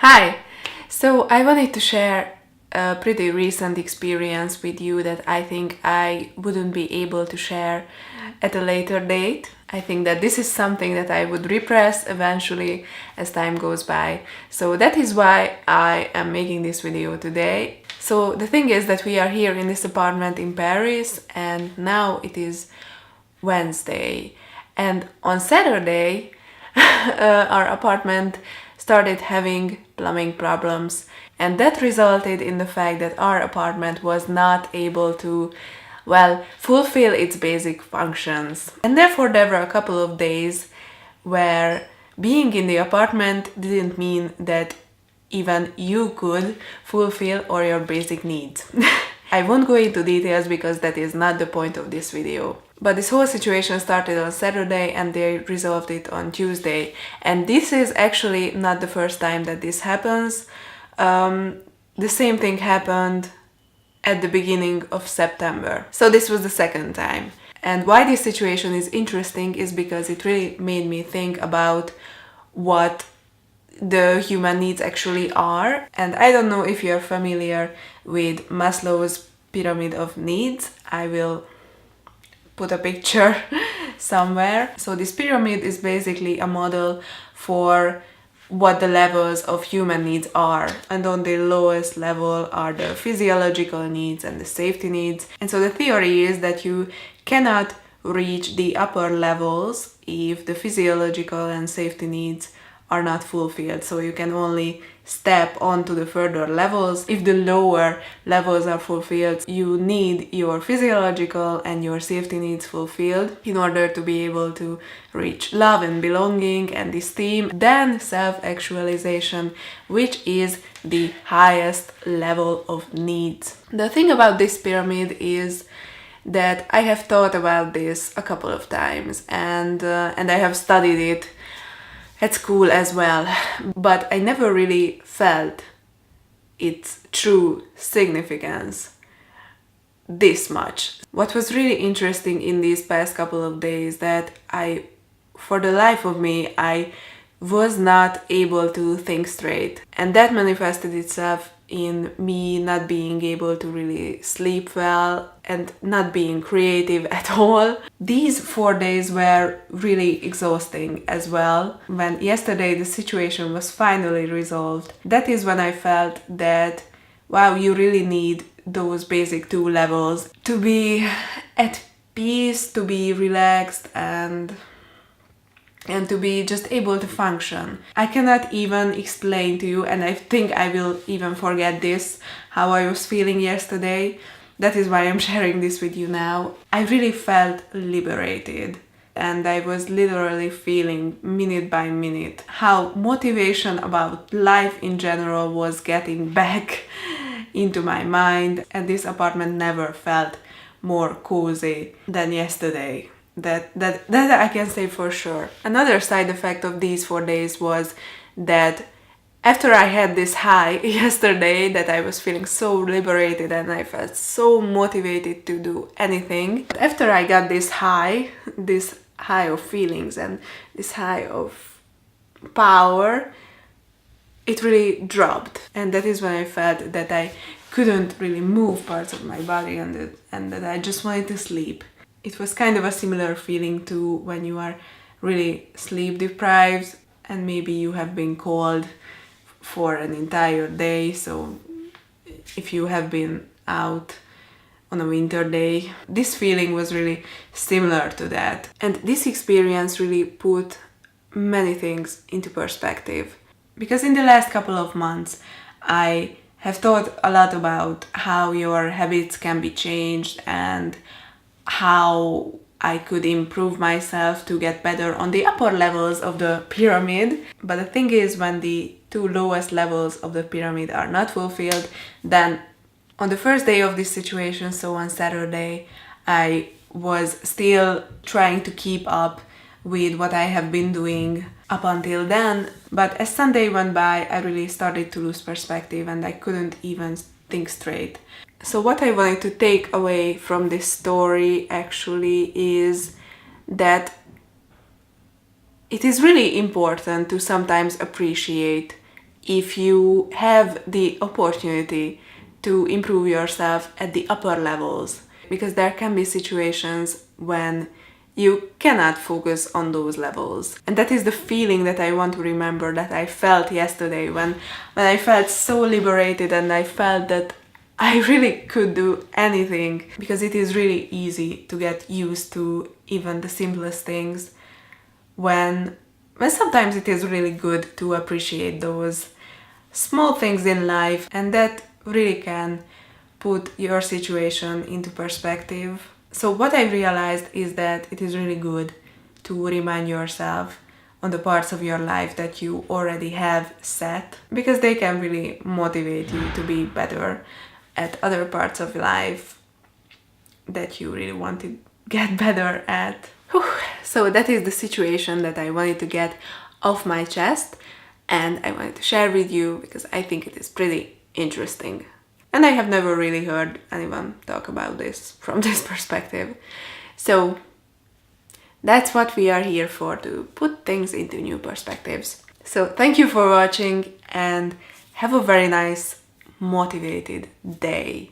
Hi! So I wanted to share a pretty recent experience with you that I think I wouldn't be able to share at a later date. I think that this is something that I would repress eventually as time goes by. So that is why I am making this video today. So the thing is that we are here in this apartment in Paris and now it is Wednesday. And on Saturday, our apartment started having plumbing problems, and that resulted in the fact that our apartment was not able to, fulfill its basic functions. And therefore, there were a couple of days where being in the apartment didn't mean that even you could fulfill all your basic needs. I won't go into details because that is not the point of this video. But this whole situation started on Saturday and they resolved it on Tuesday. And this is actually not the first time that this happens. The same thing happened at the beginning of September. So this was the second time. And why this situation is interesting is because it really made me think about what the human needs actually are. And I don't know if you're familiar with Maslow's pyramid of needs. I will put a picture somewhere. So this pyramid is basically a model for what the levels of human needs are. And on the lowest level are the physiological needs and the safety needs. And so the theory is that you cannot reach the upper levels if the physiological and safety needs are not fulfilled. So you can only step onto the further levels if the lower levels are fulfilled. You need your physiological and your safety needs fulfilled in order to be able to reach love and belonging and esteem, then self-actualization, which is the highest level of needs. The thing about this pyramid is that I have thought about this a couple of times and I have studied it at school as well, but I never really felt its true significance this much. What was really interesting in these past couple of days that for the life of me, I was not able to think straight. And that manifested itself in me not being able to really sleep well and not being creative at all. These 4 days were really exhausting as well. When yesterday the situation was finally resolved, that is when I felt that, wow, you really need those basic 2 levels to be at peace, to be relaxed and to be just able to function. I cannot even explain to you, and I think I will even forget this, how I was feeling yesterday. That is why I'm sharing this with you now. I really felt liberated, and I was literally feeling minute by minute how motivation about life in general was getting back into my mind, and this apartment never felt more cozy than yesterday. That I can say for sure. Another side effect of these 4 days was that after I had this high yesterday, that I was feeling so liberated and I felt so motivated to do anything. After I got this high of feelings and this high of power, it really dropped. And that is when I felt that I couldn't really move parts of my body and that I just wanted to sleep. It was kind of a similar feeling to when you are really sleep deprived and maybe you have been cold for an entire day. So if you have been out on a winter day, this feeling was really similar to that. And this experience really put many things into perspective. Because in the last couple of months, I have thought a lot about how your habits can be changed and how I could improve myself to get better on the upper levels of the pyramid. But the thing is, when the 2 lowest levels of the pyramid are not fulfilled, then on the first day of this situation, so on Saturday, I was still trying to keep up with what I have been doing up until then. But as Sunday went by, I really started to lose perspective and I couldn't even think straight. So what I wanted to take away from this story actually is that it is really important to sometimes appreciate if you have the opportunity to improve yourself at the upper levels, because there can be situations when you cannot focus on those levels. And that is the feeling that I want to remember that I felt yesterday when I felt so liberated and I felt that I really could do anything, because it is really easy to get used to even the simplest things when sometimes it is really good to appreciate those small things in life, and that really can put your situation into perspective. So what I realized is that it is really good to remind yourself on the parts of your life that you already have set, because they can really motivate you to be better at other parts of life that you really want to get better at. Whew. So that is the situation that I wanted to get off my chest, and I wanted to share with you because I think it is pretty interesting. And I have never really heard anyone talk about this from this perspective. So that's what we are here for, to put things into new perspectives. So thank you for watching and have a very nice, motivated day.